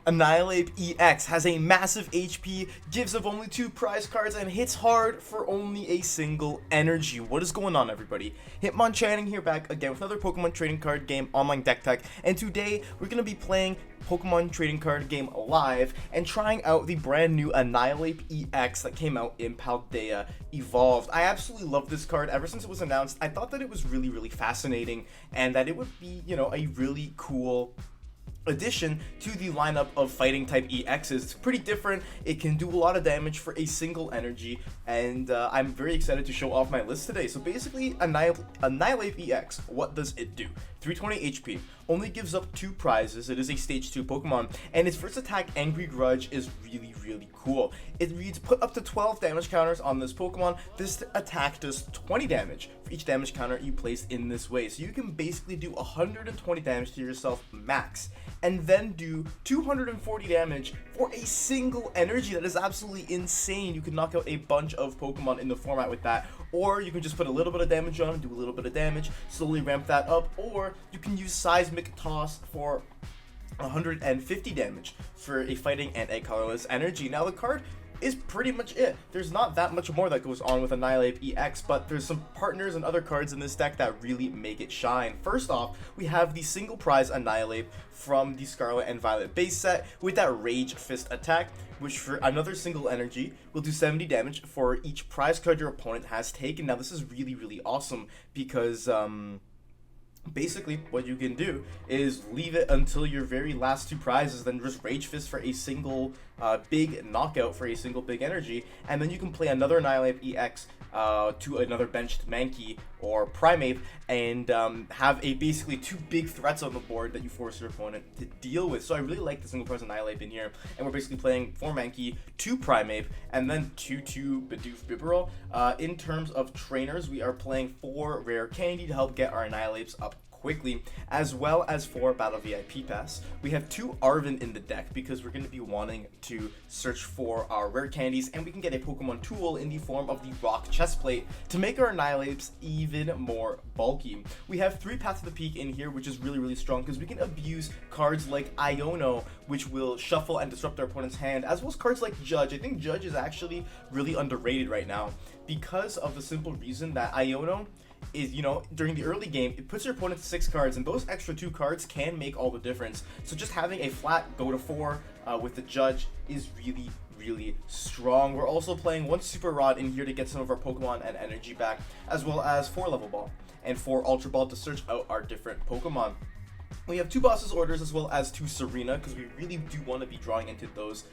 Annihilape EX has a massive HP, gives up only 2 prize cards, and hits hard for only a single energy. What is going on, everybody? Hitmonchanning here, back again with another Pokemon trading card game online deck tech, and today we're going to be playing Pokemon trading card game live and trying out the brand new Annihilape EX that came out in Paldea Evolved. I absolutely love this card. Ever since it was announced, I thought that it was really fascinating and that it would be, you know, a really cool addition to the lineup of fighting type EXs. It's pretty different. It can do a lot of damage for a single energy, and I'm very excited to show off my list today. So basically, Annihilape EX, what does it do? 320 HP, only gives up 2 prizes. It is a stage 2 Pokemon, and its first attack, Angry Grudge, is really cool. It reads, put up to 12 damage counters on this Pokemon. This attack does 20 damage for each damage counter you place in this way. So you can basically do 120 damage to yourself max, and then do 240 damage for a single energy. That is absolutely insane. You can knock out a bunch of Pokemon in the format with that, or you can just put a little bit of damage on, do a little bit of damage, slowly ramp that up, or you can use Seismic Toss for 150 damage for a fighting and a colorless energy. Now the card is pretty much it. There's not that much more that goes on with Annihilape EX, but there's some partners and other cards in this deck that really make it shine. First off, we have the single prize Annihilape from the Scarlet and Violet base set with that Rage Fist attack, which for another single energy will do 70 damage for each prize card your opponent has taken. Now this is really awesome because basically what you can do is leave it until your very last 2 prizes, then just Rage Fist for a single big knockout for a single big energy, and then you can play another Annihilape EX to another benched Mankey or Primeape and have a basically 2 big threats on the board that you force your opponent to deal with. So I really like the single prize Annihilape in here, and we're basically playing 4 Mankey, 2 Primeape, and then 2 Bidoof Bibarel. In terms of trainers, we are playing 4 Rare Candy to help get our Annihilapes up quickly, as well as 4 Battle VIP Pass. We have 2 Arven in the deck because we're going to be wanting to search for our rare candies, and we can get a Pokemon tool in the form of the Rock Chestplate to make our Annihilapes even more bulky. We have 3 Path to the Peak in here, which is really strong because we can abuse cards like Iono, which will shuffle and disrupt our opponent's hand, as well as cards like Judge. I think Judge is actually really underrated right now because of the simple reason that Iono is, you know, during the early game, it puts your opponent to 6 cards, and those extra 2 cards can make all the difference. So just having a flat go to 4 with the Judge is really strong. We're also playing 1 Super Rod in here to get some of our Pokemon and energy back, as well as 4 Level Ball and 4 Ultra Ball to search out our different Pokemon. We have 2 Boss's Orders as well as 2 Serena because we really do want to be drawing into those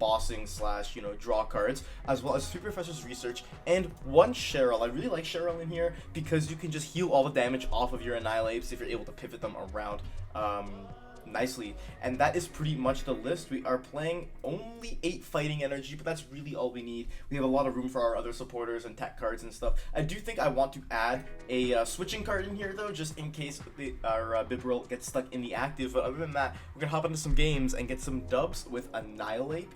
bossing slash, you know, draw cards, as well as 2 Professor's Research and 1 Cheryl. I really like Cheryl in here because you can just heal all the damage off of your Annihilapes if you're able to pivot them around nicely. And that is pretty much the list. We are playing only 8 fighting energy, but that's really all we need. We have a lot of room for our other supporters and tech cards and stuff. I do think I want to add a switching card in here though, just in case our Bibarel gets stuck in the active. But other than that, we're gonna hop into some games and get some dubs with Annihilape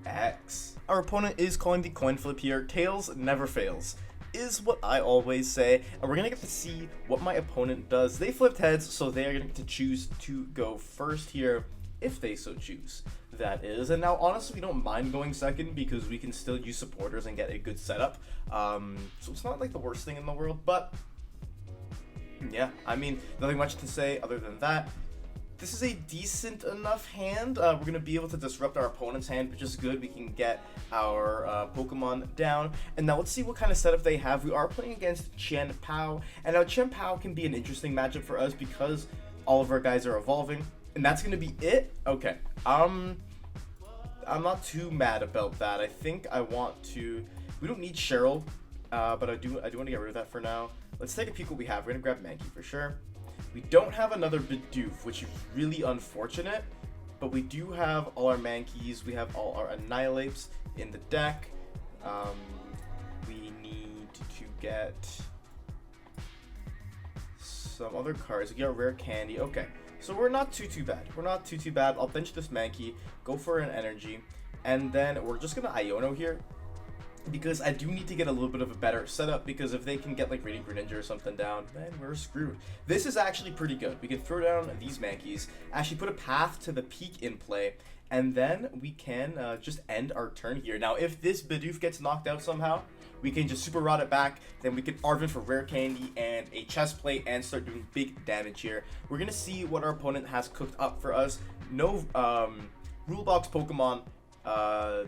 EX. Our opponent is calling the coin flip here. Tails never fails is what I always say, and we're gonna get to see what my opponent does. They flipped heads, so they are gonna get to choose to go first here, if they so choose, that is. And now honestly, we don't mind going second because we can still use supporters and get a good setup, so it's not like the worst thing in the world. But yeah, I mean, nothing much to say other than that. This is a decent enough hand. We're going to be able to disrupt our opponent's hand, which is good. We can get our Pokemon down. And now let's see what kind of setup they have. We are playing against Chien-Pao. And now Chien-Pao can be an interesting matchup for us because all of our guys are evolving. And that's going to be it? Okay. I'm not too mad about that. I think I want to... We don't need Cheryl, but I do want to get rid of that for now. Let's take a peek what we have. We're going to grab Mankey for sure. We don't have another Bidoof, which is really unfortunate, but we do have all our Mankeys, we have all our Annihilapes in the deck. We need to get some other cards. We got Rare Candy. Okay, so we're not too bad. We're not too bad. I'll bench this Mankey, go for an energy, and then we're just gonna Iono here. because I do need to get a little bit of a better setup, because if they can get like Radiant Greninja or something down, then we're screwed. This is actually pretty good. We can throw down these Mankeys, actually put a path to the Peak in play, and then we can just end our turn here. Now, if this Bidoof gets knocked out somehow, we can just super rod it back, then we can Arven for Rare Candy and a chest plate and start doing big damage here. We're going to see what our opponent has cooked up for us. No rule box Pokemon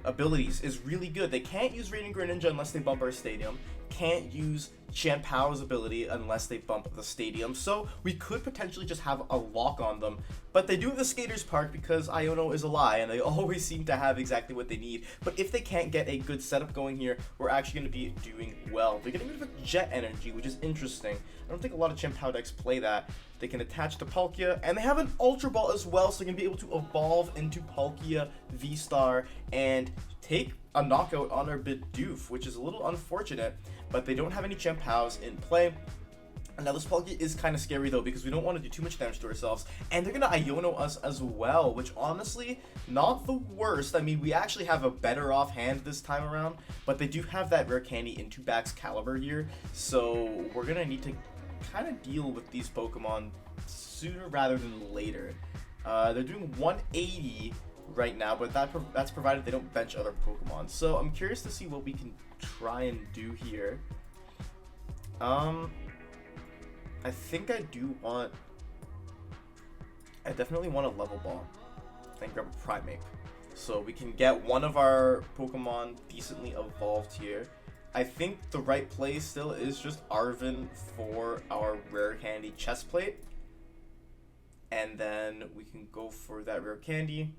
abilities is really good. They can't use Radiant Greninja unless they bump our stadium. Can't use Chien-Pao's ability unless they bump the stadium. So we could potentially just have a lock on them. But they do have the Skaters Park because Iono is a lie and they always seem to have exactly what they need. But if they can't get a good setup going here, we're actually going to be doing well. They're getting rid of a Jet Energy, which is interesting. I don't think a lot of Chien-Pao decks play that. They can attach to Palkia, and they have an Ultra Ball as well, so they can be able to evolve into Palkia V-Star and take a knockout on our Bidoof, which is a little unfortunate, but they don't have any Chien-Paos in play. And now this Palkia is kind of scary though, because we don't want to do too much damage to ourselves, and they're going to Iono us as well, which honestly, not the worst. I mean, we actually have a better off hand this time around, but they do have that Rare Candy into Back's Caliber here, so we're going to need to kind of deal with these Pokemon sooner rather than later. They're doing 180 right now, but that's provided they don't bench other Pokemon. So I'm curious to see what we can try and do here. I think I definitely want a Level Ball and grab a Primeape, so we can get one of our Pokemon decently evolved here. I think the right play still is just Arven for our Rare Candy chest plate. And then we can go for that Rare Candy.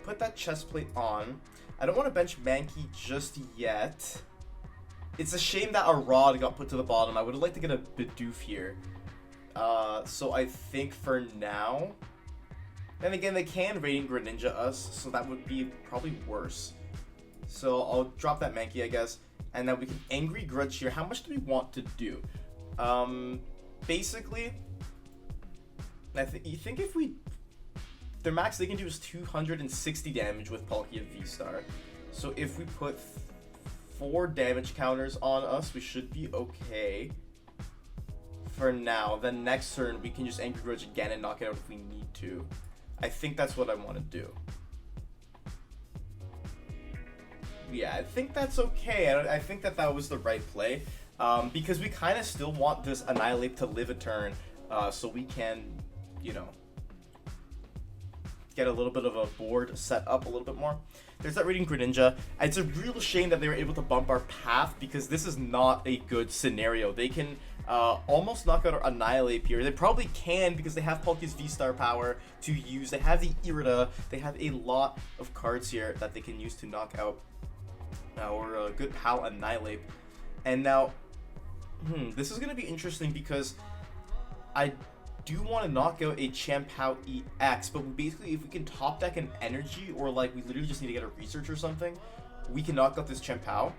Put that chest plate on. I don't want to bench Mankey just yet. It's a shame that our Rod got put to the bottom. I would have liked to get a Bidoof here. So I think for now... Then again, they can Radiant Greninja us, so that would be probably worse. So I'll drop that Mankey, I guess, and then we can Angry Grudge here. How much do we want to do? Basically, you think if their max they can do is 260 damage with Palkia V-Star. So if we put 4 damage counters on us, we should be okay for now. Then next turn, we can just Angry Grudge again and knock it out if we need to. I think that's what I want to do. Yeah, I think that's okay. I think that was the right play, because we kind of still want this Annihilape to live a turn, so we can, you know, get a little bit of a board set up a little bit more. There's that Radiant Greninja. It's a real shame that they were able to bump our path, because this is not a good scenario. They can almost knock out our Annihilape here. They probably can, because they have Palkia's V-Star power to use. They have the Irida. They have a lot of cards here that they can use to knock out our good pal Annihilape. And now, this is going to be interesting, because I do want to knock out a Chien-Pao EX, but basically if we can top deck an energy, or like we literally just need to get a research or something, we can knock out this Chien-Pao.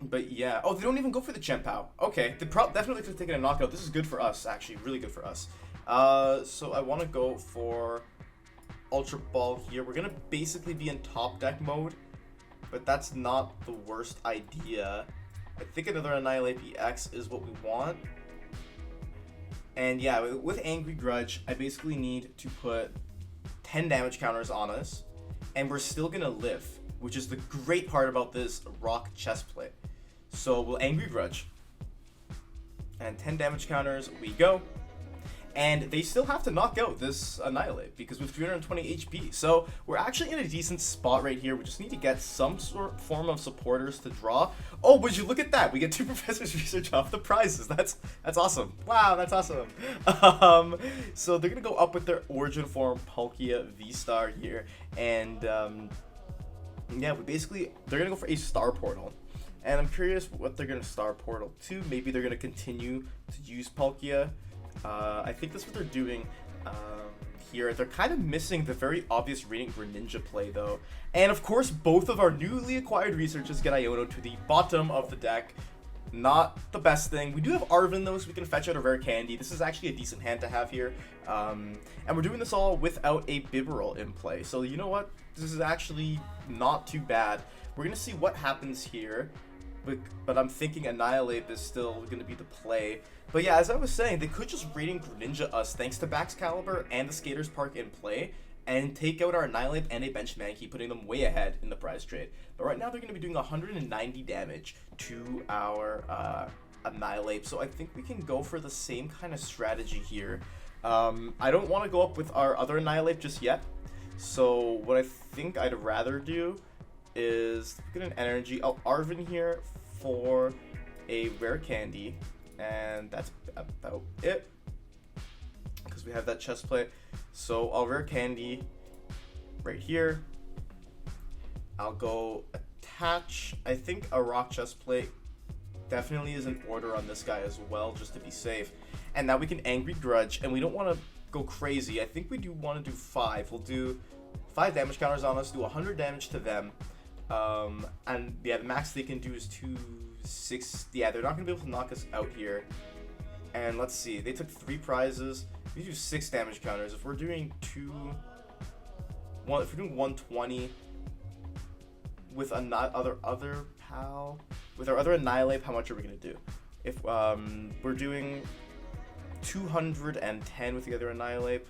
But yeah, oh, they don't even go for the Chien-Pao. Okay, they definitely could have taken a knockout. This is good for us, actually, really good for us. So I want to go for Ultra Ball here. We're going to basically be in top deck mode, but that's not the worst idea. I think another Annihilape EX is what we want. And yeah, with Angry Grudge, I basically need to put 10 damage counters on us, and we're still going to live, which is the great part about this Rock Chestplate. So we'll Angry Grudge, and 10 damage counters, we go. And they still have to knock out this Annihilape, because we have 320 HP. So we're actually in a decent spot right here. We just need to get some form of supporters to draw. Oh, would you look at that? We get 2 Professor's Research off the prizes. That's awesome. Wow, that's awesome. So they're going to go up with their Origin Form Palkia V-Star here. And yeah, they're going to go for a Star Portal. And I'm curious what they're going to Star Portal to. Maybe they're going to continue to use Palkia. I think that's what they're doing here. They're kind of missing the very obvious Radiant Greninja play, though. And of course, both of our newly acquired researches get Iono to the bottom of the deck. Not the best thing. We do have Arven though, so we can fetch out a Rare Candy. This is actually a decent hand to have here. And we're doing this all without a Bibarel in play. So you know what? This is actually not too bad. We're going to see what happens here. But I'm thinking Annihilape is still going to be the play. But yeah, as I was saying, they could just Radiant Greninja us thanks to Baxcalibur and the Skater's Park in play, and take out our Annihilape and a bench Mankey, putting them way ahead in the prize trade. But right now they're going to be doing 190 damage to our Annihilape, so I think we can go for the same kind of strategy here. I don't want to go up with our other Annihilape just yet, so what I think I'd rather do is get an energy. I'll Arven here for a Rare Candy, and that's about it, because we have that chest plate. So I'll Rare Candy right here. I'll go attach, I think, a Rock Chestplate definitely is in order on this guy as well, just to be safe. And now we can Angry Grudge, and we don't want to go crazy. I think we do want to do 5. We'll do 5 damage counters on us, do 100 damage to them. And yeah, the max they can do is 260. Yeah, they're not going to be able to knock us out here. And let's see, they took 3 prizes. We do 6 damage counters. If we're doing if we're doing 120 with other PAL, with our other Annihilape, how much are we gonna do? If we're doing 210 with the other Annihilape,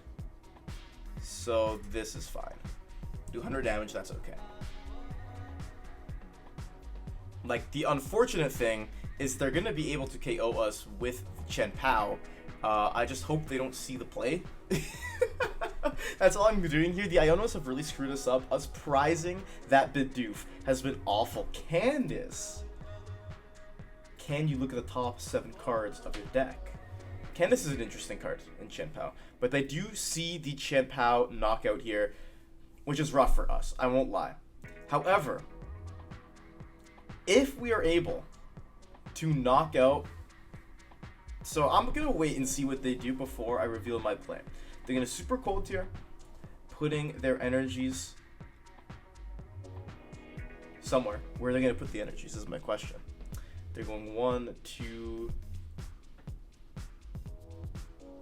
so this is fine. Do 100 damage, that's okay. Like, the unfortunate thing is they're gonna be able to KO us with Chien-Pao. I just hope they don't see the play. That's all I'm doing here. The Ionos have really screwed us up. Us prizing that Bidoof has been awful. Candace, can you look at the top 7 cards of your deck? Candace is an interesting card in Chien-Pao, but they do see the Chien-Pao knockout here, which is rough for us, I won't lie. However, if we are able to knock out, so I'm gonna wait and see what they do before I reveal my plan. They're gonna Super Cold Tier, putting their energies somewhere. Where are they gonna put the energies is my question. They're going 1, 2.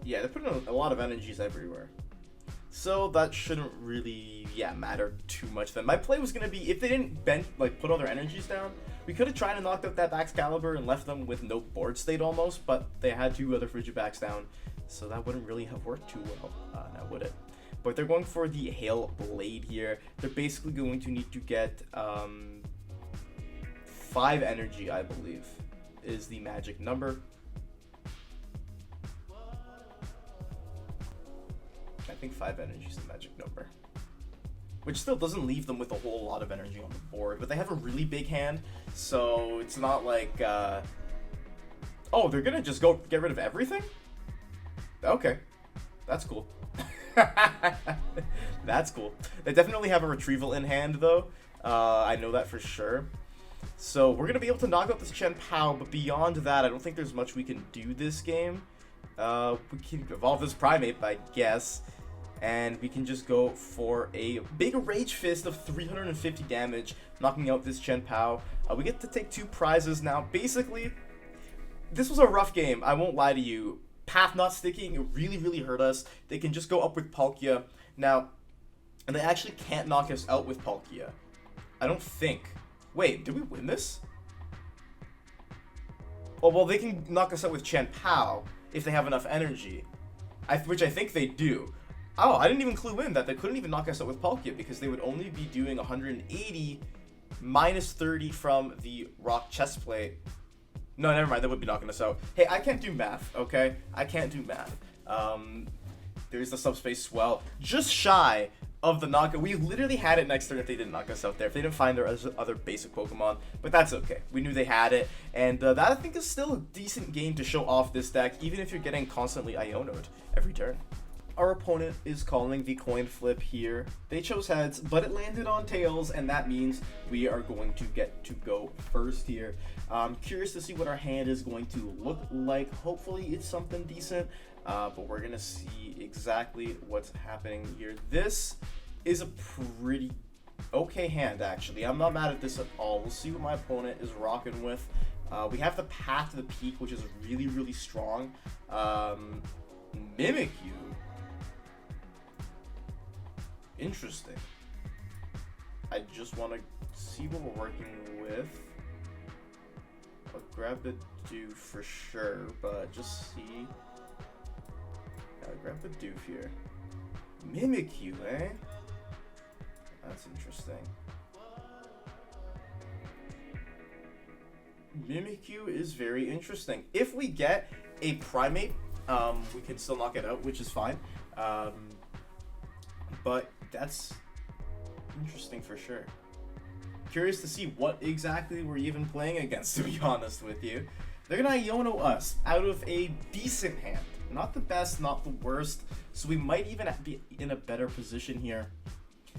Yeah, they're putting a lot of energies everywhere. So that shouldn't really, matter too much then. My play was gonna be, if they didn't put all their energies down, we could have tried to knock out that Baxcalibur and left them with no board state almost, but they had 2 other Frigibacks down, so that wouldn't really have worked too well, now would it? But they're going for the Hail Blade here. They're basically going to need to get 5 energy, I believe, is the magic number. I think 5 energy is the magic number, which still doesn't leave them with a whole lot of energy on the board, but they have a really big hand, so it's not like, oh, they're gonna just get rid of everything? Okay, that's cool. That's cool. They definitely have a retrieval in hand, though. I know that for sure. So we're gonna be able to knock out this Chien-Pao, but beyond that, I don't think there's much we can do this game. We can evolve this Primeape, I guess. And we can just go for a big Rage Fist of 350 damage, knocking out this Chien-Pao. We get to take 2 prizes now. Basically, this was a rough game, I won't lie to you. Path not sticking, it really, really hurt us. They can just go up with Palkia. Now, and they actually can't knock us out with Palkia. I don't think. Wait, did we win this? Oh, well, they can knock us out with Chien-Pao if they have enough energy. Which I think they do. Oh, I didn't even clue in that they couldn't even knock us out with Palkia because they would only be doing 180 minus 30 from the Rock Chestplate. No, never mind, they would be knocking us out. Hey, I can't do math, okay? I can't do math. There's the Subspace Swell. Just shy of the knockout. We literally had it next turn if they didn't knock us out there, if they didn't find their other basic Pokemon, but that's okay. We knew they had it, and that I think is still a decent game to show off this deck, even if you're getting constantly Iono'd every turn. Our opponent is calling the coin flip here. They chose heads, but it landed on tails, and that means we are going to get to go first here. I'm curious to see what our hand is going to look like. Hopefully it's something decent, but we're going to see exactly what's happening here. This is a pretty okay hand, actually. I'm not mad at this at all. We'll see what my opponent is rocking with. We have the Path to the Peak, which is really, really strong. Mimikyu. Interesting. I just want to see what we're working with. I'll grab Bidoof for sure, but just see. I'll grab Bidoof here. Mimikyu, eh? That's interesting. Mimikyu is very interesting. If we get a Primeape, we can still knock it out, which is fine. But that's interesting for sure. Curious to see what exactly we're even playing against, to be honest with you. They're gonna Iono us out of a decent hand. Not the best, not the worst. So we might even be in a better position here.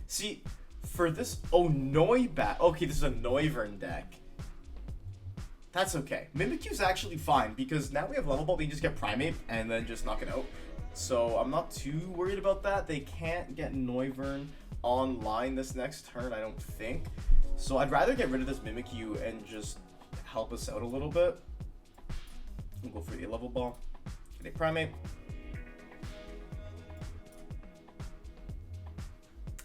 See, for this... Oh, Noivern. Okay, this is a Noivern deck. That's okay. Mimikyu's actually fine, because now we have Level Ball, we can just get Primeape and then just knock it out. So I'm not too worried about that. They can't get Noivern online this next turn, I don't think. So I'd rather get rid of this Mimikyu and just help us out a little bit. We'll go for the Level Ball. Get a Primeape.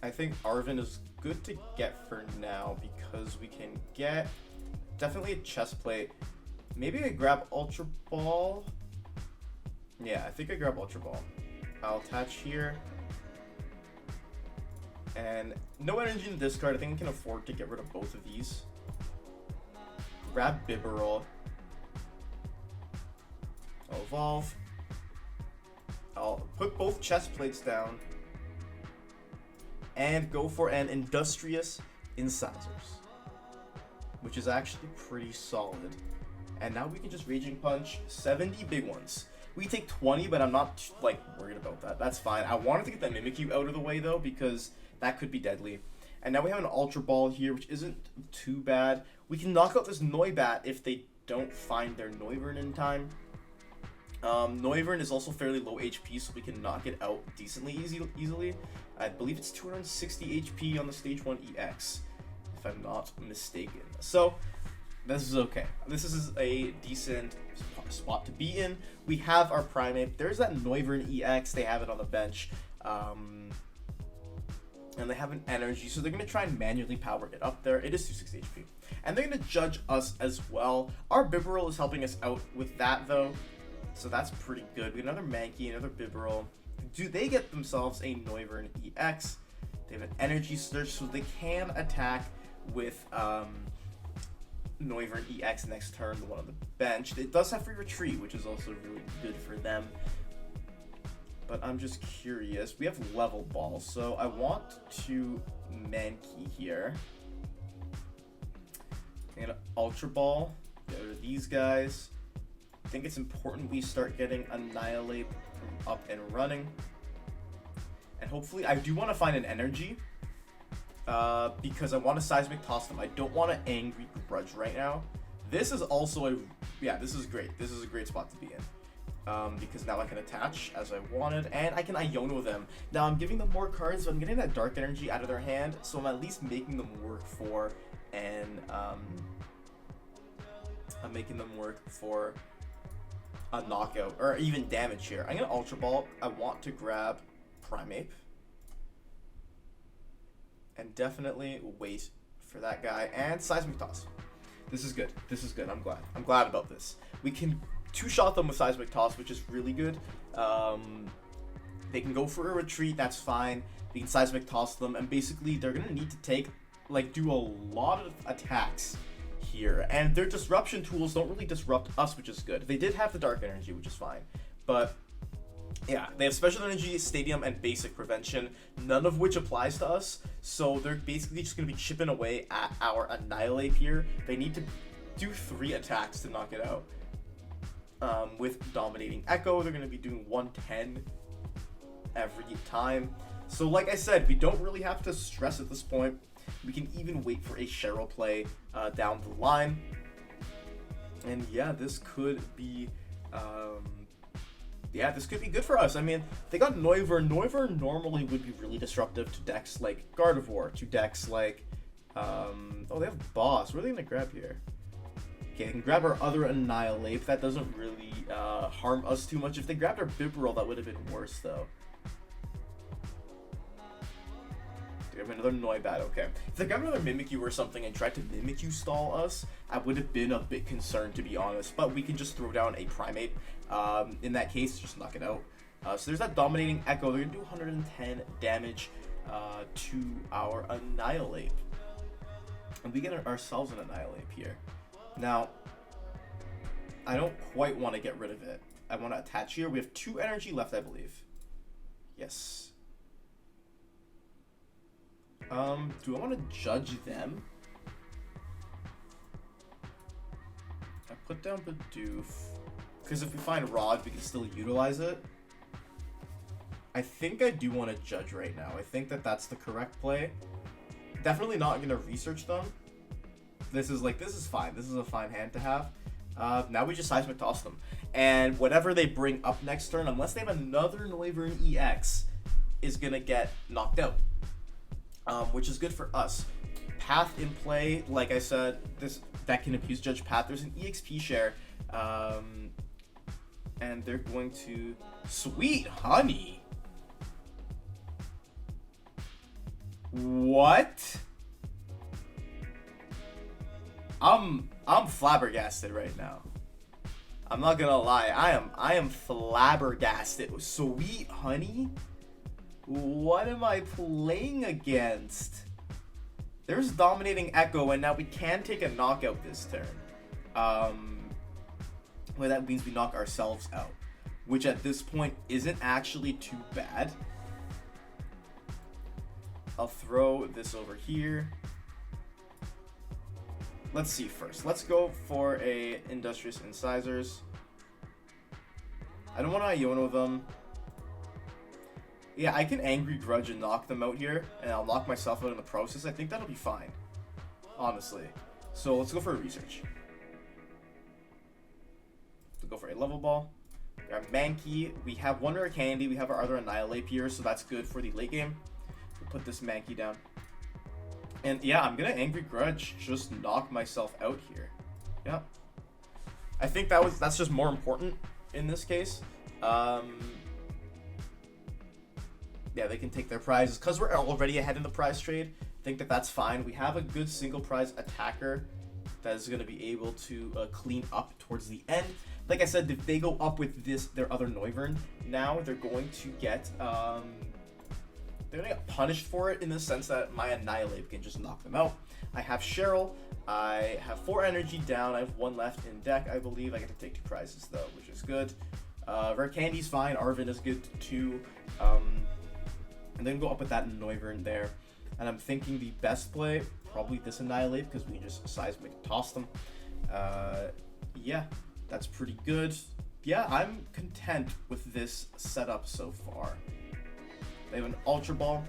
I think Arven is good to get for now because we can get definitely a Chestplate. Maybe I grab Ultra Ball. Yeah, I think I grab Ultra Ball. I'll attach here. And no energy in the discard. I think I can afford to get rid of both of these. Grab Bibarel. I'll evolve. I'll put both chest plates down. And go for an Industrious Incisors, which is actually pretty solid. And now we can just Raging Punch 70 big ones. We take 20, but I'm not like worried about that. That's fine. I wanted to get that Mimikyu out of the way though, because that could be deadly. And now we have an Ultra Ball here, which isn't too bad. We can knock out this Noibat if they don't find their Noivern in time. Noivern is also fairly low HP, so we can knock it out decently easily. I believe it's 260 HP on the Stage 1 EX, if I'm not mistaken. So, this is okay. This is a decent spot to be in. We have our Primeape. There's that Noivern EX. They have it on the bench. And they have an energy, so they're going to try and manually power it up there. It is 260 HP. And they're going to judge us as well. Our Bibarel is helping us out with that, though. So that's pretty good. We have another Mankey, another Bibarel. Do they get themselves a Noivern EX? They have an Energy Surge, so they can attack with Noivern EX next turn, the one on the bench. It does have free retreat, which is also really good for them. But I'm just curious. We have Level Ball, so I want to Mankey here. And Ultra Ball. Get rid of these guys. I think it's important we start getting Annihilape up and running. And hopefully, I do want to find an energy. Because I want to Seismic Toss them. I don't want to Angry Grudge right now. This is also a... Yeah, this is great. This is a great spot to be in. Because now I can attach as I wanted. And I can Iono them. Now, I'm giving them more cards, so I'm getting that Dark Energy out of their hand. So I'm at least making them work for... And, I'm making them work for... a knockout, or even damage here. I'm gonna Ultra Ball. I want to grab Primeape. And definitely wait for that guy. And Seismic Toss. This is good. This is good. I'm glad. I'm glad about this. We can two-shot them with Seismic Toss, which is really good. They can go for a retreat. That's fine. We can Seismic Toss them. And basically, they're gonna need to take, like, do a lot of attacks here, and their disruption tools don't really disrupt us, which is good. They did have the Dark Energy, which is fine, but yeah, they have Special Energy, Stadium, and Basic Prevention, none of which applies to us, so they're basically just going to be chipping away at our Annihilape here. They need to do 3 attacks to knock it out. With Dominating Echo, they're going to be doing 110 every time. So like I said, we don't really have to stress at this point. We can even wait for a Cheryl play down the line. And yeah, this could be this could be good for us. I mean, they got Noivern. Noivern normally would be really disruptive to decks like Gardevoir, to decks like oh, they have Boss. What are they gonna grab here? Okay, I can grab our other Annihilape. That doesn't really harm us too much. If they grabbed our Bibarel, that would have been worse, though. We have another Noivern, okay. If they grabbed another Mimikyu or something and tried to Mimikyu stall us, I would have been a bit concerned, to be honest. But we can just throw down a Primeape. In that case, just knock it out. So there's that Dominating Echo. They're going to do 110 damage to our Annihilape. And we get ourselves an Annihilape here. Now, I don't quite want to get rid of it. I want to attach here. We have 2 energy left, I believe. Yes. Do I want to judge them? I put down Bidoof. Because if we find Rod, we can still utilize it. I think I do want to judge right now. I think that that's the correct play. Definitely not going to research them. This is fine. This is a fine hand to have. Now we just Seismic Toss them. And whatever they bring up next turn, unless they have another Noivern EX, is going to get knocked out. Which is good for us. Path in play, like I said, this deck can abuse Judge Path. There's an EXP share. And they're going to... Sweet honey! What? I'm flabbergasted right now. I'm not gonna lie. I am flabbergasted. Sweet honey? What am I playing against? There's Dominating Echo, and now we can take a knockout this turn. Well, that means we knock ourselves out, which at this point isn't actually too bad. I'll throw this over here. Let's see first. Let's go for a Industrious Incisors. I don't want to Iono them. Yeah, I can Angry Grudge and knock them out here, and I'll knock myself out in the process. I think that'll be fine, honestly. So let's go for a research. We'll go for a Level Ball. Our Mankey. We have one Rare Candy. We have our other Annihilape here, so that's good for the late game. We'll put this Mankey down. And yeah, I'm gonna Angry Grudge, just knock myself out here. Yeah. I think that's just more important in this case. Yeah, they can take their prizes. Because we're already ahead in the prize trade, I think that that's fine. We have a good single prize attacker that is going to be able to clean up towards the end. Like I said, if they go up with their other Noivern, now they're going to get punished for it in the sense that my Annihilape can just knock them out. I have Cheryl. I have 4 energy down. I have 1 left in deck, I believe. I get to take 2 prizes though, which is good. Rare Candy's fine. Arven is good too. And then go up with that Noivern there. And I'm thinking the best play, probably this Annihilape, because we can just Seismic Toss them. Yeah, that's pretty good. Yeah, I'm content with this setup so far. They have an Ultra Ball.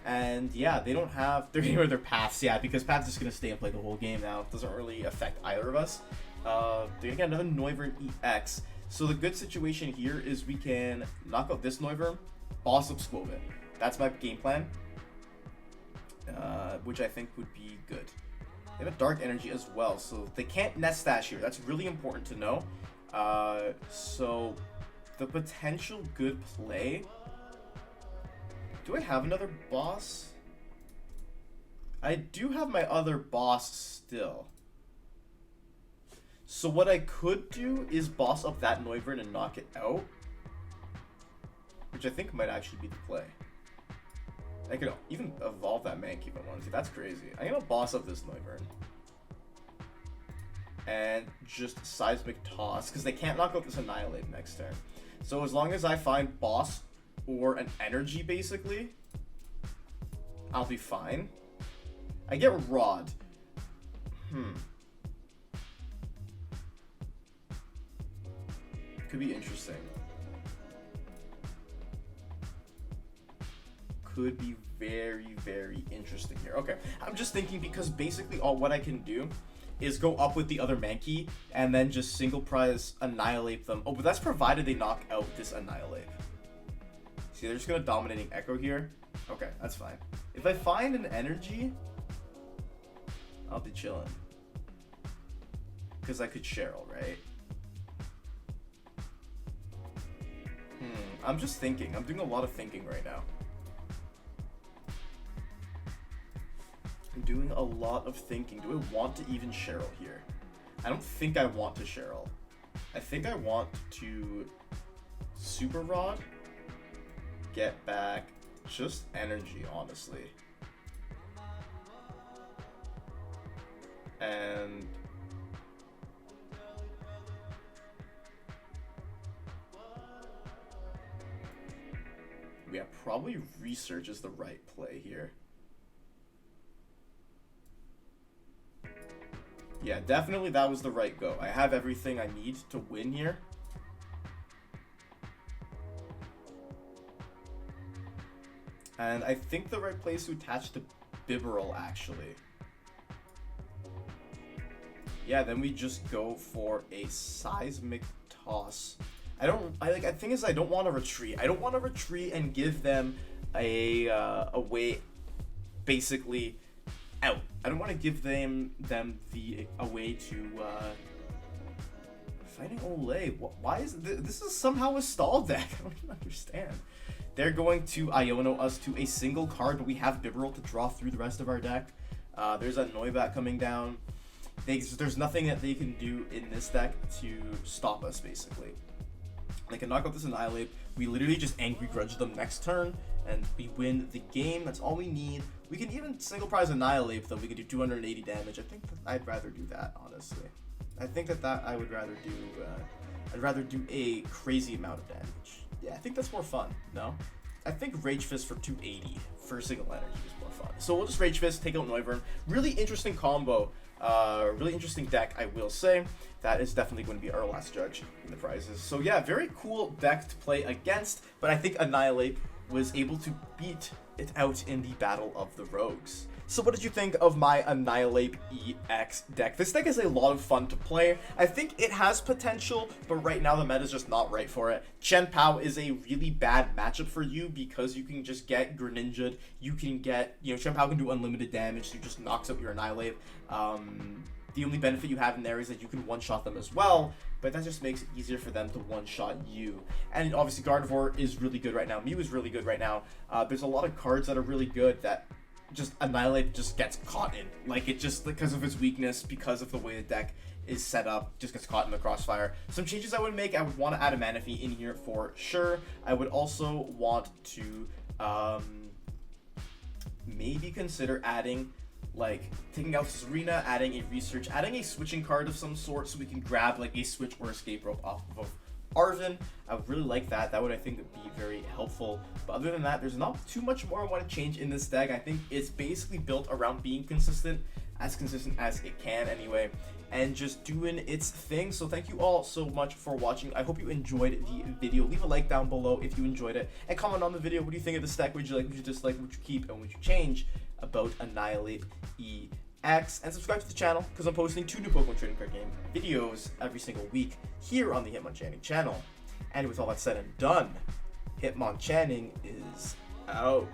And yeah, they don't have... They're getting rid of their Paths, yeah, because Path's just going to stay and play the whole game now. It doesn't really affect either of us. They're going to get another Noivern EX. So the good situation here is we can knock out this Noivern, boss up Squovit. That's my game plan, which I think would be good. They have a Dark Energy as well, so they can't Nest Stash here. That's really important to know. So the potential good play... Do I have another boss? I do have my other boss still. So what I could do is boss up that Noivern and knock it out, which I think might actually be the play. I could even evolve that Mankey if I wanted to. That's crazy. I'm gonna boss up this Noivern and just Seismic Toss, because they can't knock out this Annihilape next turn. So as long as I find boss or an energy, basically, I'll be fine. I get Rod. Could be interesting. Could be very, very interesting here. Okay, I'm just thinking because basically all what I can do is go up with the other Mankey and then just single prize Annihilape them. Oh, but that's provided they knock out this Annihilape. See, they're just gonna Dominating Echo here. Okay, that's fine. If I find an energy, I'll be chilling. because I could Cheryl, right? I'm just thinking. I'm doing a lot of thinking right now. I'm doing a lot of thinking. Do I want to even Cheryl here? I don't think I want to Cheryl. I think I want to Super Rod, get back just energy, honestly. And yeah, probably research is the right play here. Yeah, definitely that was the right go. I have everything I need to win here. And I think the right play is to attach to Bibarel, actually. Yeah, then we just go for a seismic toss. I think is I don't want to retreat. I don't want to retreat and give them a way basically out. I don't want to give them a way to fighting Olay. Why is this is somehow a stall deck? I don't even understand. They're going to Iono us to a single card, but we have Bibarel to draw through the rest of our deck. There's a Noivern coming down. There's nothing that they can do in this deck to stop us, basically. They can knock out this Annihilape. We literally just Angry Grudge them next turn, and we win the game. That's all we need. We can even single prize Annihilape, though. We can do 280 damage. I think that I'd rather do that, honestly. I think that I would rather do. I'd rather do a crazy amount of damage. Yeah, I think that's more fun. No, I think Rage Fist for 280 for single energy is more fun. So we'll just Rage Fist, take out Noivern. Really interesting combo. Really interesting deck, I will say. That is definitely going to be our last judge in the prizes. So yeah, very cool deck to play against, but I think Annihilape was able to beat it out in the Battle of the Rogues. So what did you think of my Annihilape EX deck? This deck is a lot of fun to play. I think it has potential, but right now the meta is just not right for it. Chien-Pao is a really bad matchup for you because you can just get Greninja'd. You can get, Chien-Pao can do unlimited damage, so it just knocks out your Annihilape. The only benefit you have in there is that you can one-shot them as well, but that just makes it easier for them to one-shot you. And obviously Gardevoir is really good right now. Mew is really good right now. There's a lot of cards that are really good that just Annihilape just gets caught in. Like, it just, because of its weakness, because of the way the deck is set up, just gets caught in the crossfire. Some changes I would make, I would want to add a Manaphy in here for sure. I would also want to maybe consider adding, like, taking out Serena, adding a research, adding a switching card of some sort so we can grab, like, a switch or escape rope off of Arven. I would really like that. That would, I think, be very helpful. But other than that, there's not too much more I want to change in this deck. I think it's basically built around being consistent as it can anyway, and just doing its thing. So thank you all so much for watching. I hope you enjoyed the video. Leave a like down below if you enjoyed it, and comment on the video. What do you think of this deck? Would you like, would you dislike, would you keep, and would you change about Annihilape EX? And subscribe to the channel because I'm posting 2 new Pokemon trading card game videos every single week here on the Hitmonchanning channel. And with all that said and done, Hitmonchanning is out.